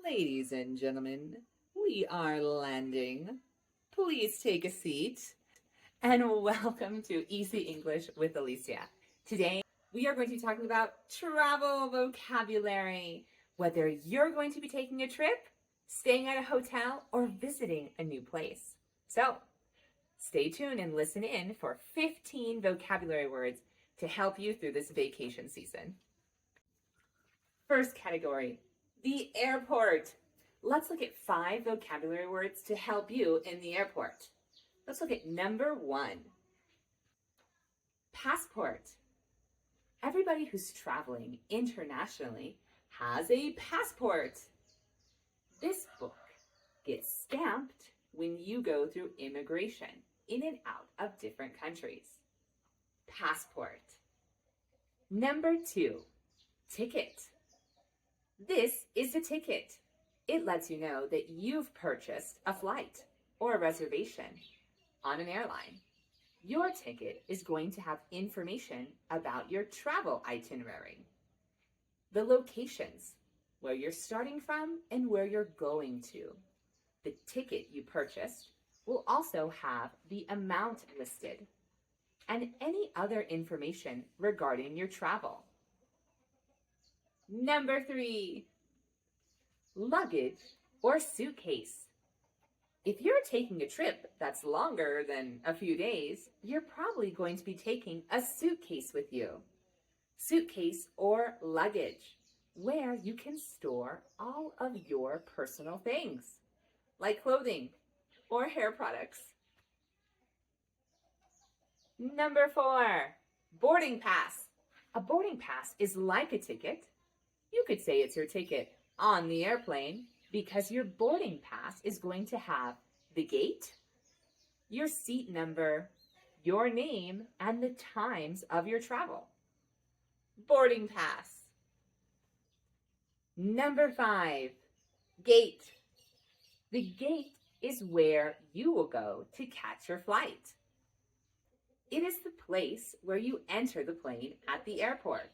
Ladies and gentlemen, we are landing. Please take a seat and welcome to Easy English with Alicia. Today, we are going to be talking about travel vocabulary. Whether you're going to be taking a trip, staying at a hotel, or visiting a new place. So, stay tuned and listen in for 15 vocabulary words to help you through this vacation season. First category, the airport. Let's look at 5 vocabulary words to help you in the airport. Let's look at number 1. Passport. Everybody who's traveling internationally has a passport. This book gets stamped when you go through immigration in and out of different countries. Passport. Number 2, ticket. This is a ticket. It lets you know that you've purchased a flight or a reservation on an airline. Your ticket is going to have information about your travel itinerary, the locations, where you're starting from and where you're going to. The ticket you purchased will also have the amount listed and any other information regarding your travel. Number 3, luggage or suitcase. If you're taking a trip that's longer than a few days, you're probably going to be taking a suitcase with you. Suitcase or luggage, where you can store all of your personal things, like clothing or hair products. Number 4, boarding pass. A boarding pass is like a ticket. You could say it's your ticket on the airplane because your boarding pass is going to have the gate, your seat number, your name, and the times of your travel. Boarding pass. Number 5, gate. The gate is where you will go to catch your flight. It is the place where you enter the plane at the airport.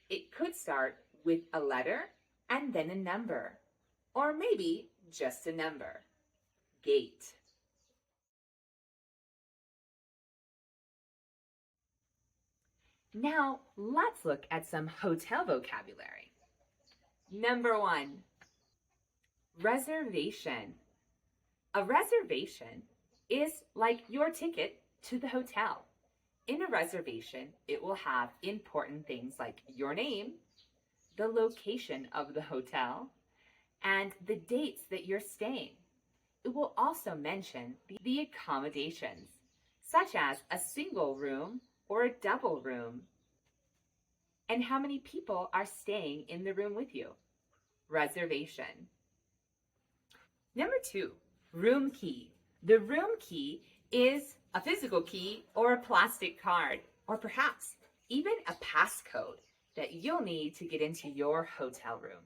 It could start with a letter and then a number, or maybe just a number. Gate. Now, let's look at some hotel vocabulary. Number 1, reservation. A reservation is like your ticket to the hotel. In a reservation, it will have important things like your name, the location of the hotel, and the dates that you're staying. It will also mention the accommodations, such as a single room or a double room, and how many people are staying in the room with you. Reservation. Number 2, room key. The room key is a physical key or a plastic card, or perhaps even a passcode that you'll need to get into your hotel room.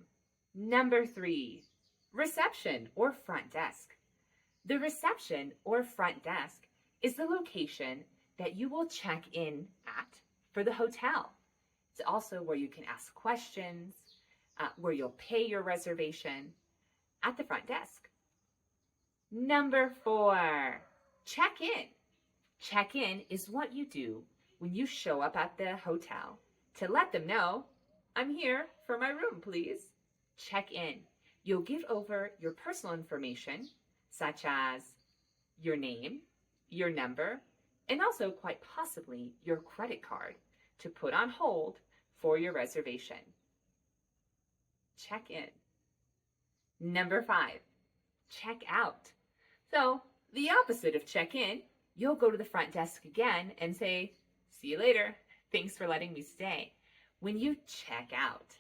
Number 3, reception or front desk. The reception or front desk is the location that you will check in at for the hotel. It's also where you can ask questions, where you'll pay your reservation at the front desk. Number 4, check-in. Check-in is what you do when you show up at the hotel to let them know, I'm here for my room, please. Check-in. You'll give over your personal information, such as your name, your number, and also quite possibly your credit card to put on hold for your reservation. Check-in. Number 5, check out. So the opposite of check-in, you'll go to the front desk again and say, see you later. Thanks for letting me stay. When you check out,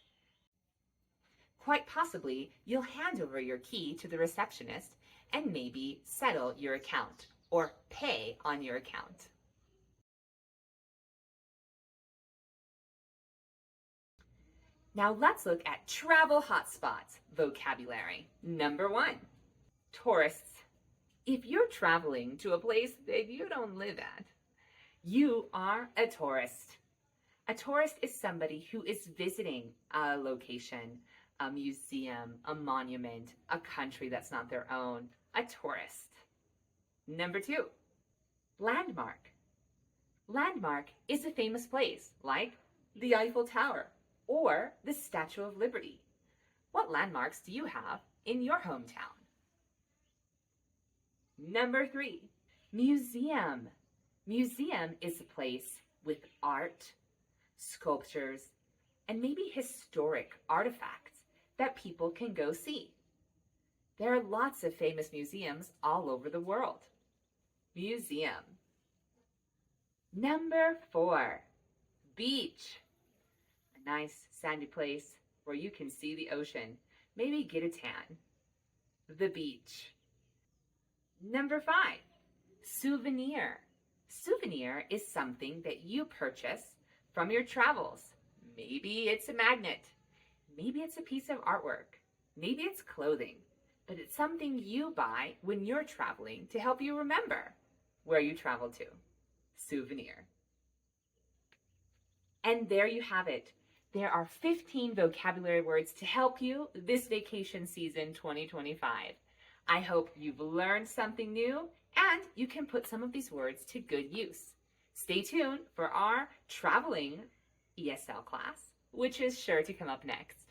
quite possibly you'll hand over your key to the receptionist and maybe settle your account or pay on your account. Now let's look at travel hotspots vocabulary. Number 1, tourists. If you're traveling to a place that you don't live at, you are a tourist. A tourist is somebody who is visiting a location, A museum, a monument, a country that's not their own, a tourist. Number 2, landmark. Landmark is a famous place like the Eiffel Tower or the Statue of Liberty. What landmarks do you have in your hometown? Number 3, museum. Museum is a place with art, sculptures, and maybe historic artifacts that people can go see. There are lots of famous museums all over the world. Museum. Number 4, beach. A nice sandy place where you can see the ocean, maybe get a tan. The beach. Number 5, souvenir. Souvenir is something that you purchase from your travels. Maybe it's a magnet. Maybe it's a piece of artwork. Maybe it's clothing. But it's something you buy when you're traveling to help you remember where you traveled to. Souvenir. And there you have it. There are 15 vocabulary words to help you this vacation season 2025. I hope you've learned something new and you can put some of these words to good use. Stay tuned for our traveling ESL class, which is sure to come up next.